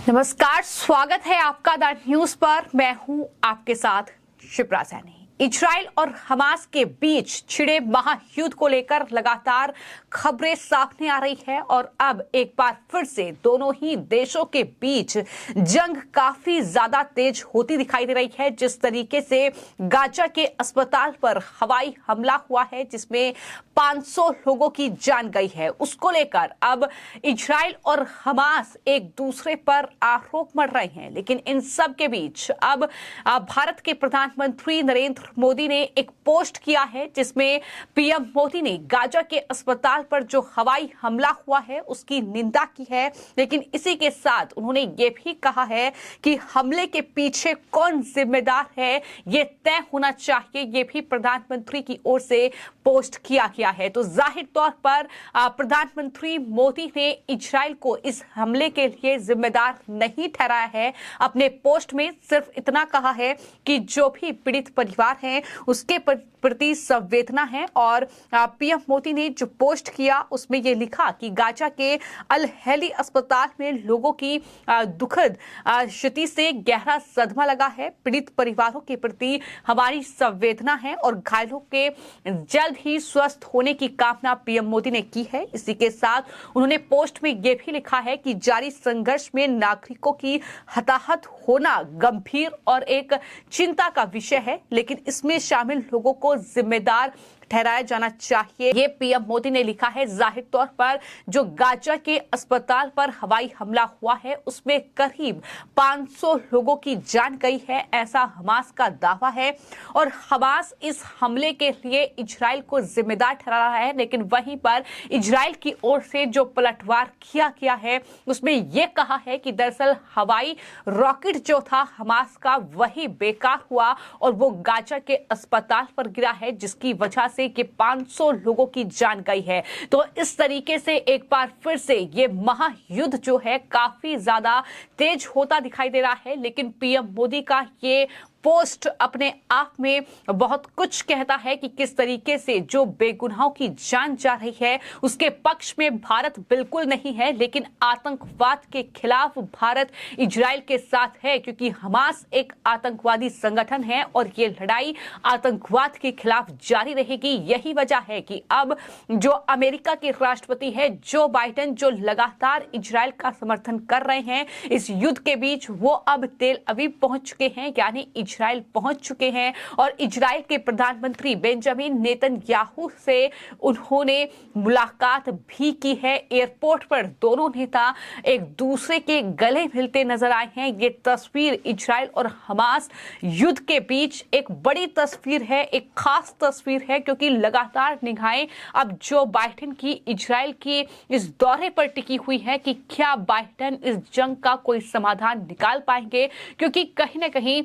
नमस्कार, स्वागत है आपका द न्यूज पर। मैं हूं आपके साथ शिप्रा सैनी। इजराइल और हमास के बीच छिड़े महायुद्ध को लेकर लगातार खबरें सामने आ रही है और अब एक बार फिर से दोनों ही देशों के बीच जंग काफी ज्यादा तेज होती दिखाई दे रही है। जिस तरीके से गाजा के अस्पताल पर हवाई हमला हुआ है जिसमें 500 लोगों की जान गई है, उसको लेकर अब इजराइल और हमास एक दूसरे पर आरोप मढ़ रहे हैं। लेकिन इन सब के बीच अब भारत के प्रधानमंत्री नरेंद्र मोदी ने एक पोस्ट किया है जिसमें पीएम मोदी ने गाजा के अस्पताल पर जो हवाई हमला हुआ है उसकी निंदा की है। लेकिन इसी के साथ उन्होंने ये भी कहा है कि हमले के पीछे कौन जिम्मेदार है ये तय होना चाहिए। ये भी प्रधानमंत्री की ओर से पोस्ट किया गया है। तो जाहिर तौर पर प्रधानमंत्री मोदी ने इजराइल को इस हमले के लिए जिम्मेदार नहीं ठहराया है। अपने पोस्ट में सिर्फ इतना कहा है कि जो भी पीड़ित परिवार हैं उसके प्रति संवेदना है। और पीएम मोदी ने जो पोस्ट किया उसमें यह लिखा कि गाजा के अल हैली अस्पताल में लोगों की दुखद स्थिति से गहरा सदमा लगा है। पीड़ित परिवारों के प्रति हमारी संवेदना है और घायलों के जल्द ही स्वस्थ होने की कामना पीएम मोदी ने की है। इसी के साथ उन्होंने पोस्ट में यह भी लिखा है कि जारी संघर्ष में नागरिकों की हताहत होना गंभीर और एक चिंता का विषय है, लेकिन इसमें शामिल लोगों को जिम्मेदार ठहराया जाना चाहिए। ये पीएम मोदी ने लिखा है। जाहिर तौर पर जो गाजा के अस्पताल पर हवाई हमला हुआ है उसमें करीब 500 लोगों की जान गई है, ऐसा हमास का दावा है। और हमास इस हमले के लिए इजराइल को जिम्मेदार ठहरा रहा है। लेकिन वहीं पर इजराइल की ओर से जो पलटवार किया गया है उसमें यह कहा है कि दरअसल हवाई रॉकेट जो था हमास का वही बेकार हुआ और वो गाजा के अस्पताल पर गिरा है जिसकी वजह से कि 500 लोगों की जान गई है। तो इस तरीके से एक बार फिर से ये महायुद्ध जो है काफी ज्यादा तेज होता दिखाई दे रहा है। लेकिन पीएम मोदी का ये पोस्ट अपने आप में बहुत कुछ कहता है कि किस तरीके से जो बेगुनाहों की जान जा रही है उसके पक्ष में भारत बिल्कुल नहीं है, लेकिन आतंकवाद के खिलाफ भारत इजराइल के साथ है क्योंकि हमास एक आतंकवादी संगठन है और ये लड़ाई आतंकवाद के खिलाफ जारी रहेगी। यही वजह है कि अब जो अमेरिका के राष्ट्रपति है जो बाइडेन, जो लगातार इजराइल का समर्थन कर रहे हैं इस युद्ध के बीच, वो अब तेल अवीव पहुंच चुके हैं, यानी इजराइल पहुंच चुके हैं। और इजराइल के प्रधानमंत्री बेंजामिन नेतन्याहू से उन्होंने मुलाकात भी की है। एयरपोर्ट पर दोनों नेता एक दूसरे के गले मिलते नजर आए हैं। ये तस्वीर इजराइल और हमास युद्ध के बीच एक बड़ी तस्वीर है, एक खास तस्वीर है, क्योंकि लगातार निगाहें अब जो बाइडेन की इजराइल की इस दौरे पर टिकी हुई है कि क्या बाइडेन इस जंग का कोई समाधान निकाल पाएंगे। क्योंकि कहीं ना कहीं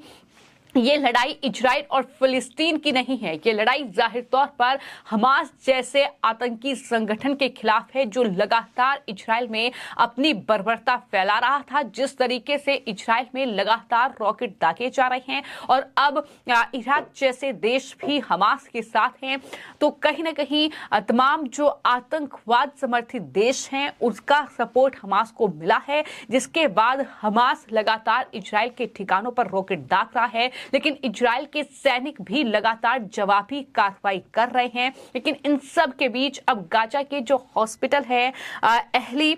ये लड़ाई इजराइल और फिलिस्तीन की नहीं है, ये लड़ाई जाहिर तौर पर हमास जैसे आतंकी संगठन के खिलाफ है जो लगातार इजराइल में अपनी बर्बरता फैला रहा था। जिस तरीके से इजराइल में लगातार रॉकेट दागे जा रहे हैं और अब इराक जैसे देश भी हमास के साथ हैं, तो कहीं ना कहीं तमाम जो आतंकवाद समर्थित देश हैं उसका सपोर्ट हमास को मिला है, जिसके बाद हमास लगातार इजराइल के ठिकानों पर रॉकेट दाग रहा है। लेकिन इजराइल के सैनिक भी लगातार जवाबी कार्रवाई कर रहे हैं। लेकिन इन सब के बीच अब गाजा के जो हॉस्पिटल है अहली,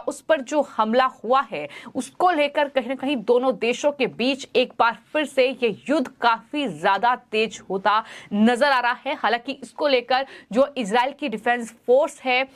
उस पर जो हमला हुआ है उसको लेकर कहीं ना कहीं दोनों देशों के बीच एक बार फिर से ये युद्ध काफी ज्यादा तेज होता नजर आ रहा है। हालांकि इसको लेकर जो इजराइल की डिफेंस फोर्स है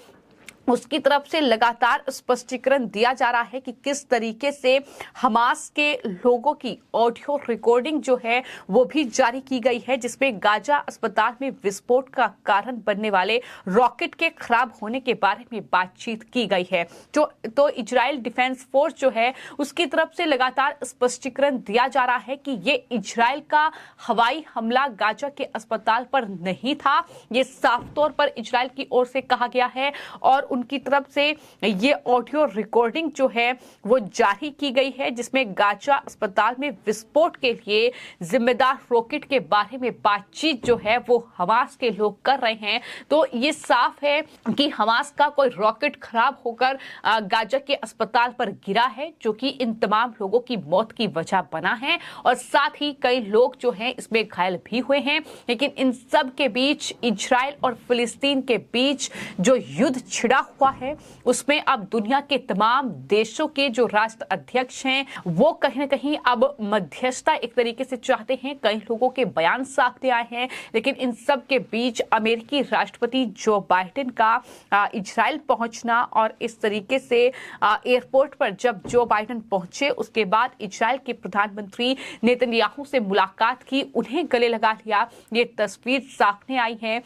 उसकी तरफ से लगातार स्पष्टीकरण दिया जा रहा है कि किस तरीके से हमास के लोगों की ऑडियो रिकॉर्डिंग जो है वो भी जारी की गई है, जिसमें गाजा अस्पताल में विस्फोट का कारण बनने वाले रॉकेट के खराब होने के बारे में बातचीत की गई है। तो इजराइल डिफेंस फोर्स जो है उसकी तरफ से लगातार स्पष्टीकरण दिया जा रहा है कि ये इजराइल का हवाई हमला गाजा के अस्पताल पर नहीं था, ये साफ तौर पर इजराइल की ओर से कहा गया है। और उनकी तरफ से ये ऑडियो रिकॉर्डिंग जो है वो जारी की गई है, जिसमें गाजा अस्पताल में विस्फोट के लिए जिम्मेदार रॉकेट के बारे में बातचीत जो है वो हमास के लोग कर रहे हैं। तो ये साफ है कि हमास का कोई रॉकेट खराब होकर गाजा के अस्पताल पर गिरा है, जो कि इन तमाम लोगों की मौत की वजह बना है और साथ ही कई लोग जो हैं इसमें घायल भी हुए हैं। लेकिन इन सब के बीच इजराइल और फिलिस्तीन के बीच जो युद्ध छिड़ा हुआ है उसमें अब दुनिया के तमाम देशों के जो राष्ट्र अध्यक्ष हैं वो कहीं ना कहीं अब मध्यस्थता एक तरीके से चाहते हैं। कई लोगों के बयान सामने आए हैं, लेकिन इन सब के बीच अमेरिकी राष्ट्रपति जो बाइडेन का इजराइल पहुंचना और इस तरीके से एयरपोर्ट पर जब जो बाइडेन पहुंचे उसके बाद इजराइल के प्रधानमंत्री नेतन्याहू से मुलाकात की, उन्हें गले लगा लिया, ये तस्वीर सामने आई है।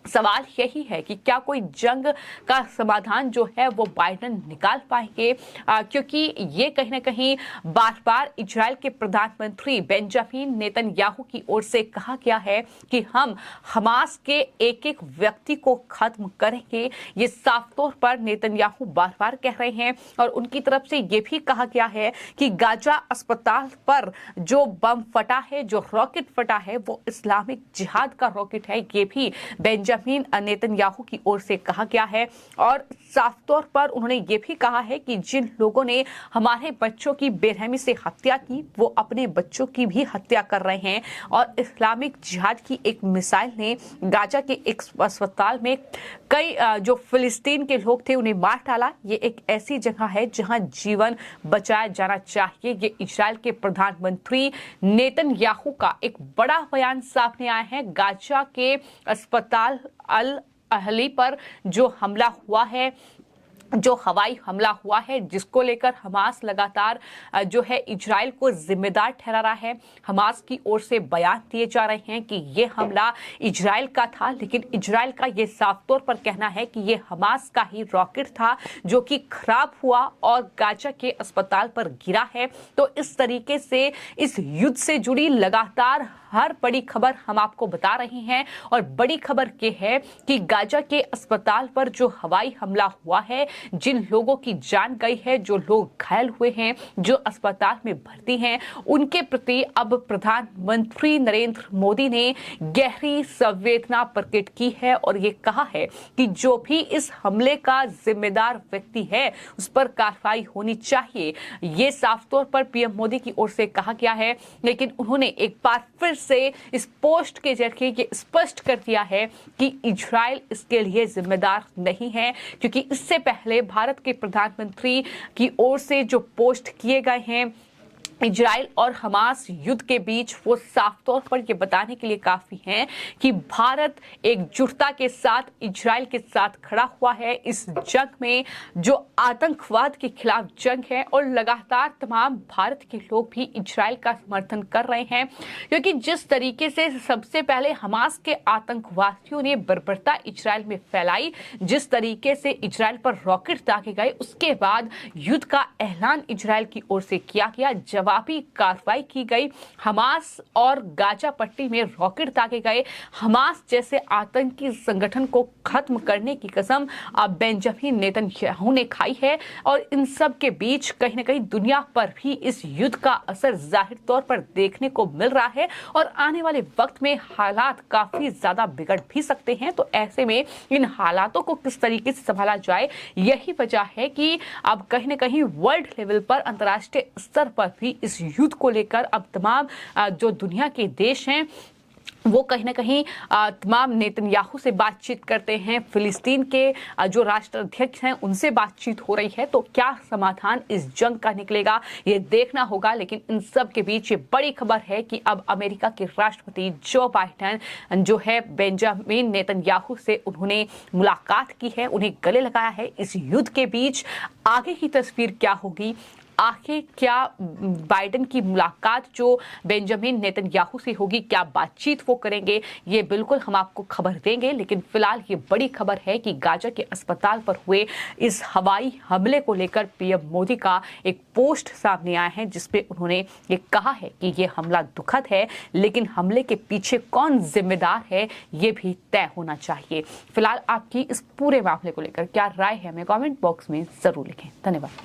सवाल यही है कि क्या कोई जंग का समाधान जो है वो बाइडेन निकाल पाएंगे, क्योंकि ये कहीं ना कहीं बार बार इजराइल के प्रधानमंत्री बेंजामिन नेतन्याहू की ओर से कहा गया है कि हम हमास के एक एक व्यक्ति को खत्म करेंगे। ये साफ तौर पर नेतन्याहू बार बार कह रहे हैं और उनकी तरफ से ये भी कहा गया है कि गाजा अस्पताल पर जो बम फटा है, जो रॉकेट फटा है, वो इस्लामिक जिहाद का रॉकेट है। ये भी बेंजामिन नेतन्याहू की ओर से कहा गया है और साफ तौर पर उन्होंने ये भी कहा है कि जिन लोगों ने हमारे बच्चों की बेरहमी से हत्या की वो अपने बच्चों की भी हत्या कर रहे हैं। और इस्लामिक जिहाद की एक मिसाइल ने गाजा के एक अस्पताल में कई जो फिलिस्तीन के लोग थे उन्हें मार डाला। ये एक ऐसी जगह है जहां जीवन बचाया जाना चाहिए। ये इजराइल के प्रधानमंत्री नेतन्याहू का एक बड़ा बयान सामने आया है। गाजा के अस्पताल अल अहली पर जो हमला हुआ है, जो हवाई हमला हुआ है, जिसको लेकर हमास लगातार जो है इजराइल को जिम्मेदार ठहरा रहा है। हमास की ओर से बयान दिए जा रहे हैं कि ये हमला इजराइल का था, लेकिन इजराइल का ये साफ तौर पर कहना है कि ये हमास का ही रॉकेट था जो कि खराब हुआ और गाजा के अस्पताल पर गिरा है। तो इस तरीके से इस युद्ध से जुड़ी लगातार हर बड़ी खबर हम आपको बता रहे हैं और बड़ी खबर ये है कि गाजा के अस्पताल पर जो हवाई हमला हुआ है, जिन लोगों की जान गई है, जो लोग घायल हुए हैं, जो अस्पताल में भर्ती हैं, उनके प्रति अब प्रधानमंत्री नरेंद्र मोदी ने गहरी संवेदना प्रकट की है और ये कहा है कि जो भी इस हमले का जिम्मेदार व्यक्ति है उस पर कार्रवाई होनी चाहिए। ये साफ तौर पर पीएम मोदी की ओर से कहा गया है, लेकिन उन्होंने एक बार फिर से इस पोस्ट के जरिए ये स्पष्ट कर दिया है कि इजराइल इसके लिए जिम्मेदार नहीं है, क्योंकि इससे पहले भारत के प्रधानमंत्री की ओर से जो पोस्ट किए गए हैं इजराइल और हमास युद्ध के बीच, वो साफ तौर पर ये बताने के लिए काफी हैं कि भारत एकजुटता के साथ इजराइल के साथ खड़ा हुआ है इस जंग में, जो आतंकवाद के खिलाफ जंग है। और लगातार तमाम भारत के लोग भी इजराइल का समर्थन कर रहे हैं, क्योंकि जिस तरीके से सबसे पहले हमास के आतंकवादियों ने बर्बरता इजराइल में फैलाई, जिस तरीके से इजराइल पर रॉकेट दागे गए, उसके बाद युद्ध का ऐलान इजराइल की ओर से किया गया, जवाबी कार्रवाई की गई। हमास और गाजा पट्टी में रॉकेट दागे गए। हमास जैसे आतंकी संगठन को खत्म करने की कसम बेंजामिन नेतन्याहू ने खाई है और इन सब के बीच कहीं ना कहीं दुनिया पर भी इस युद्ध का असर जाहिर तौर पर देखने को मिल रहा है और आने वाले वक्त में हालात काफी ज्यादा बिगड़ भी सकते हैं। तो ऐसे में इन हालातों को किस तरीके से संभाला जाए, यही वजह है कि अब कहीं ना कहीं वर्ल्ड लेवल पर, अंतर्राष्ट्रीय स्तर पर भी इस युद्ध को लेकर अब तमाम जो दुनिया के देश हैं वो कहीं ना कहीं तमाम नेतन्याहू से बातचीत करते हैं। फिलिस्तीन के जो राष्ट्राध्यक्ष हैं उनसे बातचीत हो रही है। तो क्या समाधान इस जंग का निकलेगा, ये देखना होगा। लेकिन इन सब के बीच ये बड़ी खबर है कि अब अमेरिका के राष्ट्रपति जो बाइडेन जो है बेंजामिन नेतन्याहू से उन्होंने मुलाकात की है, उन्हें गले लगाया है। इस युद्ध के बीच आगे की तस्वीर क्या होगी, आखिर क्या बाइडेन की मुलाकात जो बेंजामिन नेतन्याहू से होगी, क्या बातचीत वो करेंगे, ये बिल्कुल हम आपको खबर देंगे। लेकिन फिलहाल ये बड़ी खबर है कि गाजा के अस्पताल पर हुए इस हवाई हमले को लेकर पीएम मोदी का एक पोस्ट सामने आया है, जिसपे उन्होंने ये कहा है कि ये हमला दुखद है, लेकिन हमले के पीछे कौन जिम्मेदार है ये भी तय होना चाहिए। फिलहाल आपकी इस पूरे मामले को लेकर क्या राय है, हमें कमेंट बॉक्स में जरूर लिखें। धन्यवाद।